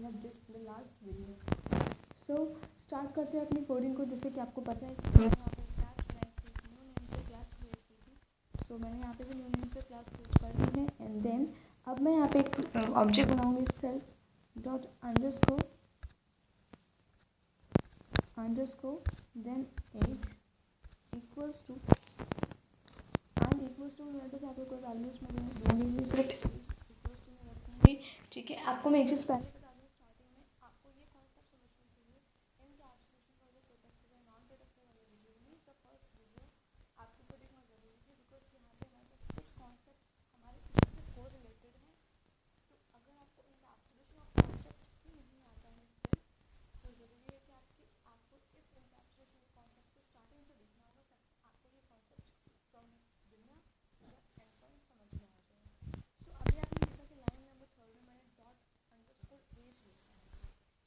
Have did in the last video. So start करते हैं अपनी कोडिंग को। जैसे कि आपको पता है कि मैंने यहाँ पे क्लास बनाई थी, न्यू नेम से क्लास क्रिएट की थी। सो मैंने यहाँ पे भी न्यू नेम से क्लास क्रिएट कर दी है। एंड देन अब मैं यहाँ पे एक ऑब्जेक्ट बनाऊँगी, self dot underscore then age equals to मेरे पास यहाँ पे कोई वैल्यूज में दूँगी, सिर्फ एज इक्वल्स टू में रखूँगी। ठीक है, आपको मैं एक चीज़ पहले बता दूँ स्टार्टिंग में, आपको ये कॉन्सेप्ट समझने के लिए इनकैप्सुलेशन का जो प्रोटेक्टिव है नॉन प्रोटेक्टिव वाले वीडियो में का फर्स्ट वीडियो आपको को देखना जरूरी है, बिकॉज यहाँ पे हमारे पास कुछ कॉन्सेप्ट हमारे इससे को रिलेटेड हैं। तो अगर आपको इनकैप्सुलेशन ऑफ कॉन्सेप्ट ही नहीं आता है इससे, तो ज़रूरी है कि आपको इस इनकैप्सुलेशन के कॉन्सेप्ट को स्टार्टिंग से देखना होगा, तब आपको ये कॉन्सेप्ट फ्रॉम बिगिनर या एंड पॉइंट समझ में आ जाए। सो अभी आपने देखा कि लाइन नंबर 3 में मैंने डॉट अंडरस्कोर एज लिखा है।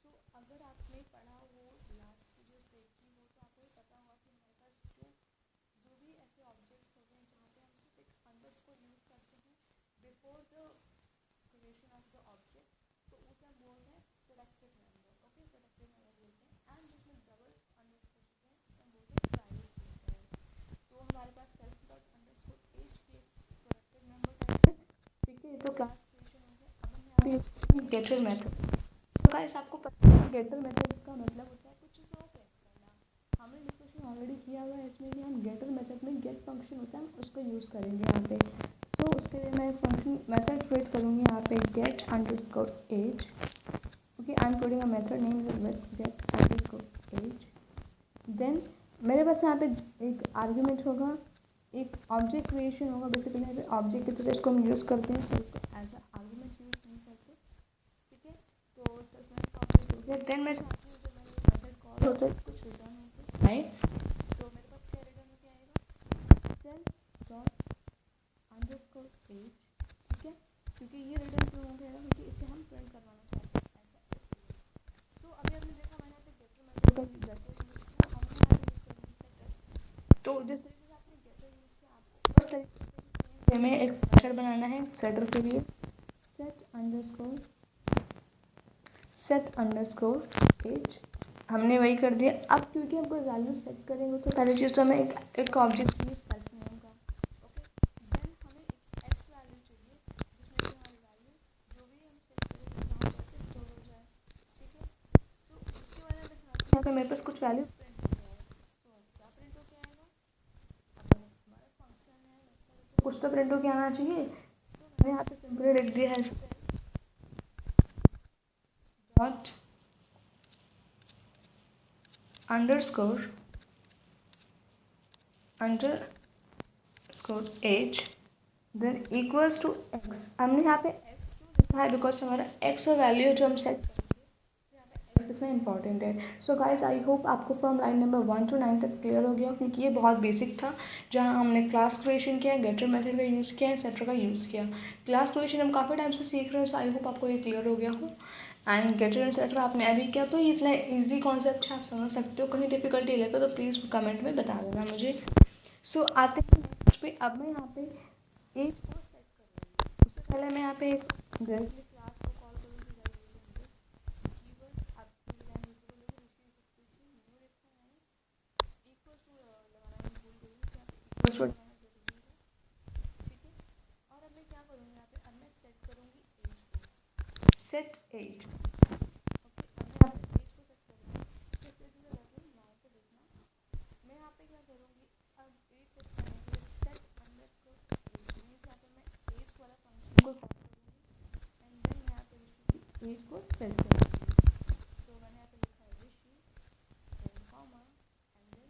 सो अगर आपने पढ़ा वो लास्ट वीडियो देखी हो तो आपको ये पता होगा कि हमारे पास जो भी ऐसे ऑब्जेक्ट्स होते हैं जहाँ पे हम सिर्फ एक अंडरस्कोर यूज़ करते हैं before the creation of the object, तो उसे हम बोलते हैं productive member. Okay, productive member बोलते हैं। एंड जिसमें डबल अंडरस्कोर होते हैं उसे हम बोलते हैं प्राइवेट मेंबर। तो हमारे पास सेल्फ डॉट अंडरस्कोर एज के प्रोडक्टिव मेंबर टाइप है। ठीक है, तो क्लास क्रिएशन हो गया। अब हम यहाँ पे यूज़ करेंगे गेटर मेथड। तो गाइस आपको पता है गेटर मेथड का मतलब होता है कुछ चीज़ों को गेट करना। हमने डिस्कशन ऑलरेडी किया हुआ है इसमें कि हम गेटर मेथड में गेट फंक्शन होता है, हम उसको यूज़ करेंगे यहाँ पे। सो उसके लिए मैं फंक्शन मेथड क्रिएट करूँगी यहाँ पे get underscore age. Okay, I am creating a method name with get underscore age. Then मेरे पास यहाँ पे एक आर्ग्यूमेंट होगा, एक ऑब्जेक्ट क्रिएशन होगा। बेसिकली यहाँ पे ऑब्जेक्ट की तरह इसको हम यूज़ करते हैं, सिर्फ एज अ आर्ग्यूमेंट यूज़ नहीं करते। ठीक है, तो सिर्फ मैंने ऑब्जेक्ट हो गया। देन मैं चाहती हूँ जो मेरे मेथड कॉल होता है कुछ रिटर्न होकर आए। तो मेरे पास क्या रिटर्न होकर आएगा, सेल्फ डॉट अंडरस्कोर एज। ठीक है, क्योंकि ये रिटर्न क्यों हो गया, क्योंकि इसे हम प्रिंट करवाना चाहते हैं ऐसा। सो अभी आपने देखा मैंने यहाँ पे गेटर मेथड का यूज़ किया और मैंने यहाँ पे यूज़ करूँगी सेटर। तो जिस तरीके से आपने गेटर यूज़ किया, आपको उस तरीके से सेम में एक मेथड बनाना है सेटर के लिए। सेट अंडरस्कोर एज हमने वही कर दिया। अब क्योंकि हम कोई वैल्यू सेट करेंगे तो पहली चीज़ तो हमें एक ऑब्जेक्ट चाहिए सेल्फ नेम का। ओके, देन हमें एक एक्स वैल्यू चाहिए जिसमें कि हमारी वैल्यू जो भी हम सेट करेंगे वहाँ पर से स्टोर हो जाए। ठीक है, तो उसके बाद मैं चाहती हूँ यहाँ पे मेरे पास कुछ वैल्यू प्रिंट हो जाए। तो क्या प्रिंट होके आएगा, अब हमारा फंक्शन है तो कुछ तो प्रिंट होके आना चाहिए। तो मैंने यहाँ पे सिंपली लिख दिया है dot underscore age then equals to X. हमने यहाँ पे एक्स क्यों लिखा है, बिकॉज हमारा एक्स और वैल्यू जो हम सेट करेंगे तो यहाँ पे एक्स लिखना इंपॉर्टेंट है। सो गाइस आई होप आपको फ्रॉम लाइन नंबर 1 to 9 तक क्लियर हो गया, क्योंकि ये बहुत बेसिक था जहाँ हमने क्लास क्रिएशन किया, गेटर मेथड का यूज़ किया, एक्सेट्रा का यूज़ किया। क्लास क्रिएशन हम काफ़ी टाइम से सीख रहे हैं, सो आई होप आपको ये क्लियर हो गया हो। एंड गेटर एक्सेट्रा आपने अभी किया तो ये इतना ईजी कॉन्सेप्ट है, आप समझ सकते हो। कहीं डिफिकल्टी लगे तो प्लीज़ कमेंट में बता देना मुझे। सो आते हैं नेक्स्ट पे। अब मैं यहाँ पे एज को सेट करूँगी। उससे पहले मैं यहाँ पे एक डायरेक्टली क्लास को कॉल करूँगी बाय यूजिंग दिस कीवर्ड। आपकी लैंग्वेज को लोग ऋषि न्यू लिखा है इक्वल्स टू लगाना मैं भूल गई हूँ, यहाँ पे इक्वल्स टू लगाना जरूरी है। ठीक है, और अब मैं क्या करूँगी यहाँ पे, अब मैं सेट करूँगी एज को, सेट एज। ओके, अब मैं यहाँ पे एज को सेट करूँगी, किस तरीके से करती हूँ ध्यान से देखना। मैं यहाँ पे क्या करूँगी, अब एज सेट करने के लिए सेट अंडरस्कोर एज मीन्स यहाँ पे मैं एज वाला फंक्शन को कॉल करूँगी एंड देन मैं यहाँ पे ऋषि एज को सेट करूँगी। सो मैंने यहाँ पे लिखा है Rishi then comma and then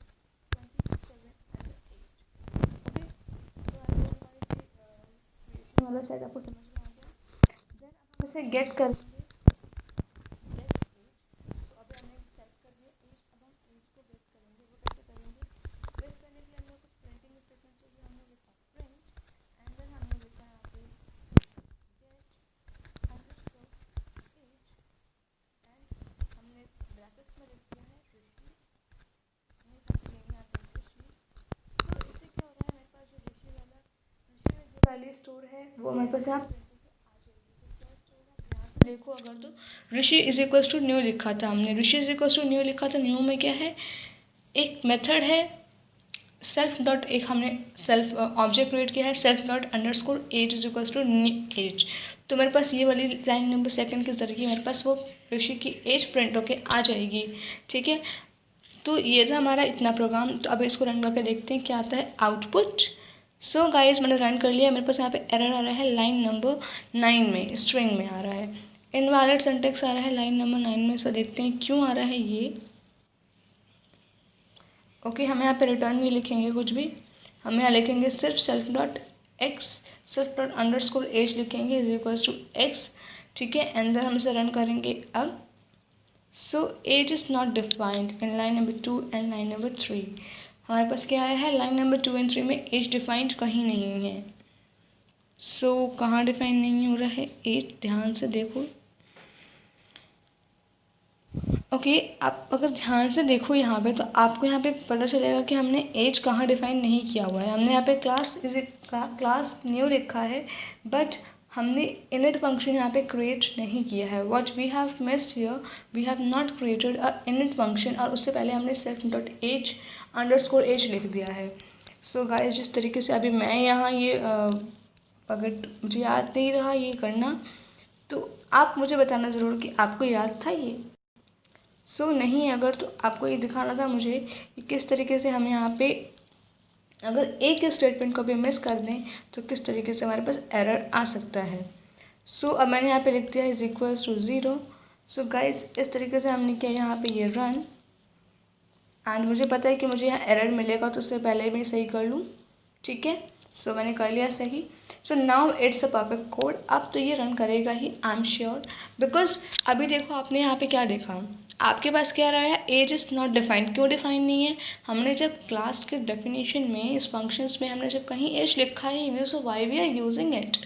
27 and 8। Okay, तो आई होप हमारी क्रिएशन वाला सेट आपको समझ में आ गया। देन अब हम इसे गेट करेंगे, गेट एज। सो अभी हमने सेट कर दिया एज, अब हम एज को गेट करेंगे। वो कैसे करेंगे, गेट करने के लिए हमने कुछ प्रिंटिंग स्टेटमेंट चाहिए। हमने लिखा प्रिंट एंड देन हमने लिखा यहाँ पे गेट अंडरस्कोर एज एंड हमने ब्रैकेट्स में लिख दिया है ऋषि, नहीं लिखेंगे यहाँ पे ऋषि। तो इससे क्या हो रहा है, मेरे पास जो ऋषि में जो वैल्यू स्टोर है वो मेरे पास यहाँ प्रिंट होकर आ जाएगी। तो क्या स्टोर है, यहाँ से देखो अगर तो ऋषि इज इक्वल्स टू न्यू लिखा था हमने, ऋषि इज इक्वल्स टू न्यू लिखा था। न्यू में क्या है, एक मेथड है सेल्फ डॉट, एक हमने सेल्फ ऑब्जेक्ट क्रिएट किया है self dot underscore age is equals to age. तो मेरे पास ये वाली लाइन नंबर सेकंड के जरिए मेरे पास वो ऋषि की एज प्रिंट होके आ जाएगी। ठीक है, तो ये था हमारा इतना प्रोग्राम। तो अब इसको रन करके देखते हैं क्या आता है आउटपुट। सो गाइस मैंने रन कर लिया, मेरे पास यहाँ पे एरर आ रहा है लाइन नंबर 9 में, स्ट्रिंग में आ रहा है, इनवैलिड सिंटैक्स आ रहा है लाइन नंबर 9 में। सो देखते हैं क्यों आ रहा है ये। ओके, हम यहाँ पे रिटर्न नहीं लिखेंगे कुछ भी, हम यहाँ लिखेंगे सिर्फ self dot X, self dot underscore age लिखेंगे इज इक्वल्स टू एक्स। ठीक है, एंड हम इसे रन करेंगे अब। So age is not defined in line number 2 and line number 3। हमारे पास क्या आ रहा है, लाइन नंबर 2 एंड 3 में एज डिफाइंड कहीं नहीं है। सो कहाँ डिफाइन नहीं हो रहा है एज, ध्यान से देखो। ओके, आप अगर ध्यान से देखो यहाँ पे तो आपको यहाँ पे पता चलेगा कि हमने एज कहाँ डिफाइन नहीं किया हुआ है। हमने यहाँ पे क्लास न्यू लिखा है, बट हमने इनिट फंक्शन यहाँ पे क्रिएट नहीं किया है। What we have missed here, we have not created a init function, और उससे पहले हमने self dot age underscore age लिख दिया है। सो गाइस, जिस तरीके से अभी मैं यहाँ ये अगर मुझे याद नहीं रहा ये करना, तो आप मुझे बताना ज़रूर कि आपको याद था ये। सो नहीं, अगर तो आपको ये दिखाना था मुझे कि किस तरीके से हम यहाँ पे अगर एक स्टेटमेंट को भी मिस कर दें तो किस तरीके से हमारे पास एरर आ सकता है। सो अब मैंने यहाँ पे लिख दिया is equals to 0। So guys, इस तरीके से हमने किया यहाँ पे ये रन, एंड मुझे पता है कि मुझे यहाँ एरर मिलेगा, तो उससे पहले मैं सही कर लूँ। ठीक है, सो मैंने कर लिया सही। So now it's a perfect code. अब तो ये रन करेगा ही, आई एम श्योर, बिकॉज अभी देखो आपने यहाँ पे क्या देखा, आपके पास क्या रहा है, एज इज़ नॉट डिफाइंड। क्यों डिफाइन नहीं है, हमने जब क्लास के डेफिनेशन में इस फंक्शंस में हमने जब कहीं एज लिखा ही नहीं, so why we are using it.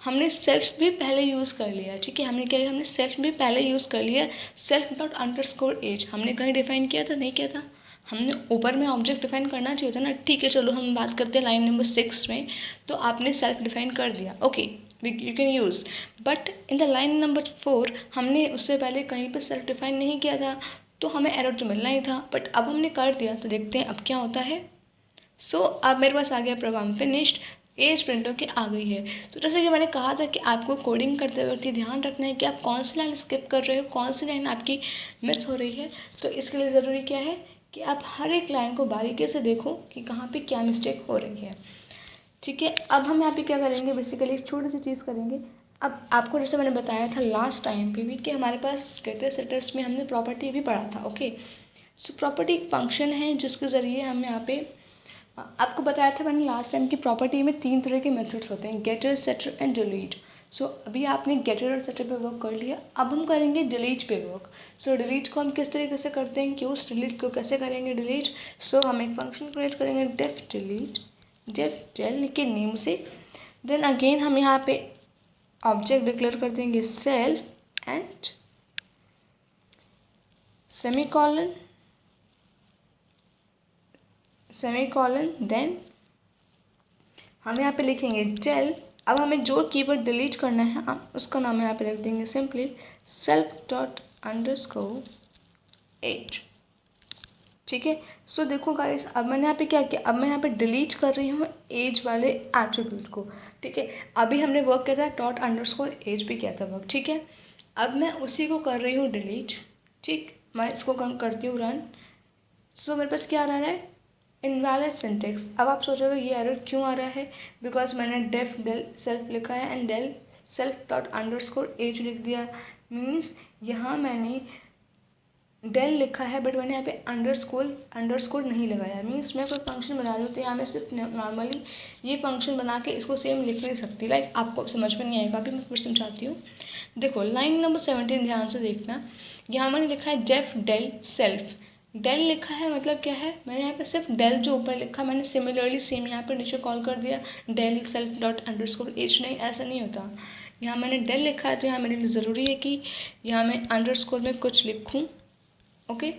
हमने सेल्फ भी पहले यूज़ कर लिया। ठीक है, हमने क्या किया, हमने सेल्फ भी पहले यूज़ कर लिया। सेल्फ डॉट अंडरस्कोर एज हमने कहीं डिफाइन किया था, नहीं किया था, हमने ऊपर में ऑब्जेक्ट डिफाइन करना चाहिए था ना। ठीक है, चलो हम बात करते हैं लाइन नंबर 6 में, तो आपने सेल्फ डिफाइन कर दिया, okay you can use, but in the line number 4 हमने उससे पहले कहीं पर सेल्फ डिफाइन नहीं किया था, तो हमें एरर तो मिलना ही था, बट अब हमने कर दिया। तो देखते हैं अब क्या होता है। सो अब मेरे पास आ गया प्रोग्राम फिनिश्ड, एज प्रिंट होके आ गई है। तो जैसे कि मैंने कहा था कि आपको कोडिंग करते वक्त ध्यान रखना है कि आप कौन सी लाइन स्किप कर रहे हो, कौन सी लाइन आपकी मिस हो रही है। तो इसके लिए ज़रूरी क्या है कि आप हर एक लाइन को बारीकी से देखो कि कहाँ पे क्या मिस्टेक हो रही है। ठीक है, अब हम यहाँ पे क्या करेंगे, बेसिकली एक छोटी सी चीज़ करेंगे। अब आपको जैसे मैंने बताया था लास्ट टाइम पे भी कि हमारे पास डेटा सेटर्स में हमने प्रॉपर्टी भी पढ़ा था। ओके, सो प्रॉपर्टी एक फंक्शन है जिसके ज़रिए हम यहाँ पे आपको बताया था मैंने लास्ट टाइम की प्रॉपर्टी में 3 तरह के मेथड्स होते हैं, गेटर, सेटर एंड डिलीट। सो अभी आपने गेटर और सेटर पे वर्क कर लिया, अब हम करेंगे डिलीट पे वर्क। सो डिलीट को हम किस तरीके से करते हैं, कि उस डिलीट को कैसे करेंगे डिलीट। सो हम एक फंक्शन क्रिएट करेंगे डेफ डिलीट, डेफ डेल के नेम से। देन अगेन हम यहाँ पे ऑब्जेक्ट डिक्लेयर कर देंगे self and semicolon, semicolon, then हम यहाँ पे लिखेंगे डेल। अब हमें जो कीवर्ड डिलीट करना है उसका नाम यहाँ पे लिख देंगे simply self dot underscore age. ठीक है, सो देखो गाइस, अब मैंने यहाँ पे क्या किया, अब मैं यहाँ पे डिलीट कर रही हूँ एज वाले एट्रीब्यूट को। ठीक है, अभी हमने वर्क किया था डॉट अंडरस्कोर एज भी किया था वर्क। ठीक है, अब मैं उसी को कर रही हूँ डिलीट। ठीक, मैं इसको करती हूँ रन। सो मेरे पास क्या आ रहा है, इनवैलिड सिंटेक्स। अब आप सोचोगे ये एरर क्यों आ रहा है, बिकॉज मैंने डेफ डेल सेल्फ लिखा है and del self dot underscore age लिख दिया। मीन्स यहाँ मैंने डेल लिखा है बट मैंने यहाँ पे अंडरस्कोर नहीं लगाया। मीन्स मैं कोई फंक्शन बना रही हूँ तो यहाँ मैं सिर्फ नॉर्मली ये फंक्शन बना के इसको सेम लिख नहीं सकती। लाइक आपको समझ में नहीं आएगा, अभी मैं फिर समझाती हूँ। देखो लाइन नंबर 17 ध्यान से देखना, यहाँ मैंने लिखा है डेफ डेल सेल्फ। डेल लिखा है मतलब क्या है, मैंने यहाँ पे सिर्फ डेल जो ऊपर लिखा मैंने सिमिलरली सेम यहाँ पे नीचे कॉल कर दिया del self dot underscore age. नहीं, ऐसा नहीं होता। यहाँ मैंने डेल लिखा है तो यहाँ मेरे लिए ज़रूरी है कि यहाँ मैं अंडरस्कोर में कुछ लिखूँ। ओके,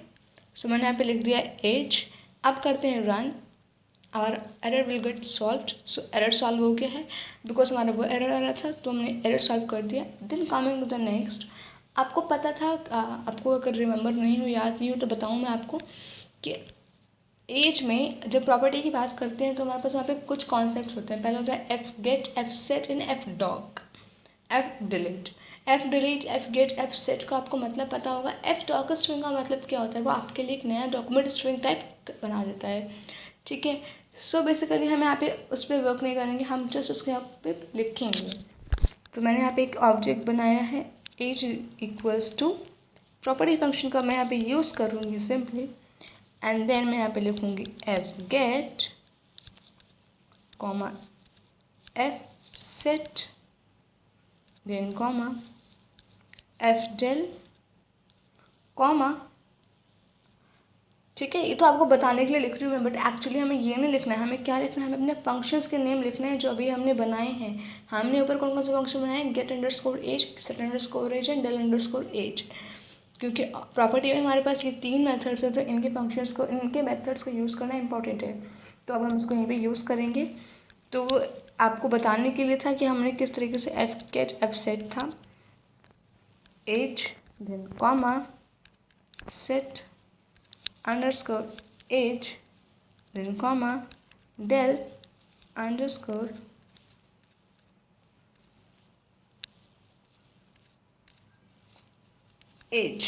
सो मैंने यहाँ पे लिख दिया एज। अब करते हैं रन। और error will get solved. So error solve हो गया है, बिकॉज हमारा वो एरर आ रहा था तो हमने एरर सॉल्व कर दिया। Then coming to the next, आपको पता था, आपको अगर रिमेंबर नहीं हो, याद नहीं हो, तो बताऊँ मैं आपको कि एज में जब प्रॉपर्टी की बात करते हैं तो हमारे पास वहाँ पे कुछ कॉन्सेप्ट्स होते हैं। पहले होता है F get, F set and F dog, F delete. F delete, F get, F set का आपको मतलब पता होगा। एफ डॉग स्ट्रिंग का मतलब क्या होता है, वो आपके लिए एक नया डॉक्यूमेंट स्ट्रिंग टाइप बना देता है, ठीक है। सो बेसिकली हम यहाँ पे उस पर वर्क नहीं करेंगे, हम जस्ट उसके यहाँ पे लिखेंगे। तो मैंने यहाँ पे एक ऑब्जेक्ट बनाया है, age equals to, property function का मैं यहाँ पे यूज़ करूँगी सिंपली, एंड देन मैं यहाँ पे लिखूँगी F get comma F set, then comma F del comma, ठीक है। ये तो आपको बताने के लिए लिख रही हूँ मैं, बट एक्चुअली हमें ये नहीं लिखना है। हमें क्या लिखना है, हमें अपने फंक्शंस के नेम लिखने हैं जो अभी हमने बनाए हैं। हमने ऊपर कौन कौन से फंक्शन बनाए हैं, get underscore age, set underscore age and del underscore age. क्योंकि प्रॉपर्टी में हमारे पास ये 3 मेथड्स हैं, तो इनके फंक्शंस को, इनके मेथड्स को यूज़ करना इंपॉर्टेंट है। तो अब हम इसको यहीं पे यूज़ करेंगे। तो आपको बताने के लिए था कि हमने किस तरीके से एफ गेट, एफ सेट था, age then comma set underscore age then comma del underscore age.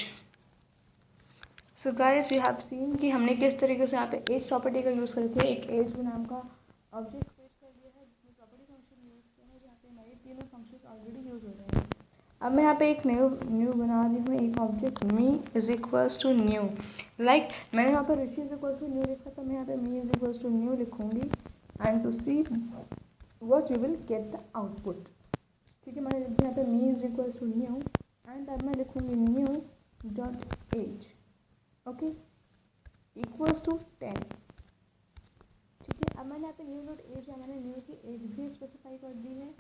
So guys you have seen कि हमने किस तरीके से यहाँ पे एज प्रॉपर्टी का यूज़ करके एक एज नाम का ऑब्जेक्ट क्रिएट कर दिया है, जिसमें प्रॉपर्टी फंक्शन यूज़ किया है, जहाँ पे हमारे तीनों फंक्शन ऑलरेडी यूज़ हो रहे हैं। अब मैं यहाँ पे एक न्यू बना रही हूँ, एक object me is equals to new. Like मैंने यहाँ पर Rishi is equals to new लिखा, तो मैं यहाँ पे me is equals to new लिखूँगी, and to see what you will get the output, ठीक है। मैंने यहाँ पे me is equals to new, and अब मैं लिखूँगी new dot age, okay, equals to 10, ठीक है। अब मैंने यहाँ पे न्यू डॉट एज है, मैंने न्यू की एज भी स्पेसिफाई कर दी है,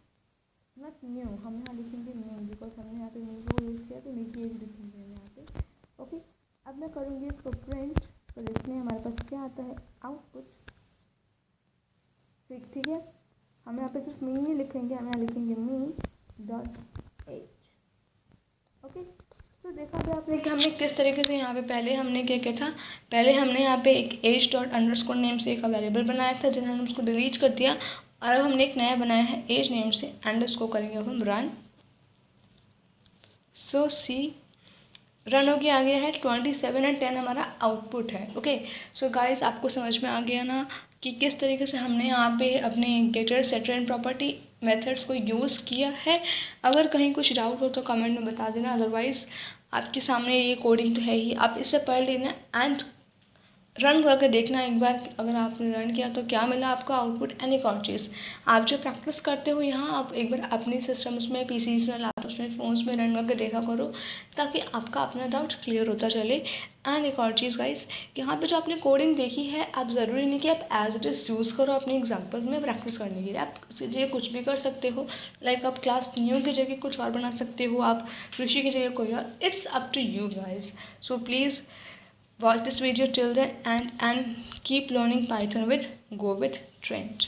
नॉट न्यू, हम यहाँ लिखेंगे न्यू, बिकॉज हमने यहाँ पे न्यू को यूज़ किया, तो न्यू की एज लिखेंगे यहाँ पे, ओके। अब मैं करूँगी इसको प्रिंट, तो देखते हैं हमारे पास क्या आता है आउटपुट, ठीक है। हम यहाँ पे सिर्फ मी नहीं लिखेंगे, हम यहाँ लिखेंगे मी डॉट एज, ओके। तो देखा भी आपने कि हमने किस तरीके से यहाँ पे पहले हमने क्या किया था, पहले हमने यहाँ पे एक एज डॉट अंडरस्कोर नेम से एक वेरिएबल बनाया था, जिन्हें हमने उसको डिलीट कर दिया, और अब हमने एक नया बनाया है एज नेम से, एंड उसको करेंगे अब हम रन। सो सी रन हो गया, आ गया है 27 और 10 हमारा आउटपुट है, ओके। सो गाइस आपको समझ में आ गया ना कि किस तरीके से हमने यहाँ पे अपने getter, setter and property methods को यूज़ किया है। अगर कहीं कुछ डाउट हो तो कमेंट में बता देना, अदरवाइज़ आपके सामने ये कोडिंग तो है ही, आप इसे पढ़ लेना एंड रन करके देखना एक बार। अगर आपने रन किया तो क्या मिला आपको आउटपुट, एंड एक और चीज़, आप जो प्रैक्टिस करते हो यहाँ, आप एक बार अपने सिस्टम्स में, पीसीज में, लैपटॉप्स में, फ़ोन्स में रन करके देखा करो, ताकि आपका अपना डाउट क्लियर होता चले। एंड एक और चीज़ गाइस, यहाँ पे जो आपने कोडिंग देखी है, आप ज़रूरी नहीं कि आप एज इट इज़ यूज़ करो अपने एग्जाम्पल में प्रैक्टिस करने के लिए, आप ये कुछ भी कर सकते हो। लाइक आप क्लास न्यू की जगह कुछ और बना सकते हो, आप ऋषि की जगह कोई और, it's up to you guys. So please watch this video till the end and keep learning Python with Go with Trent.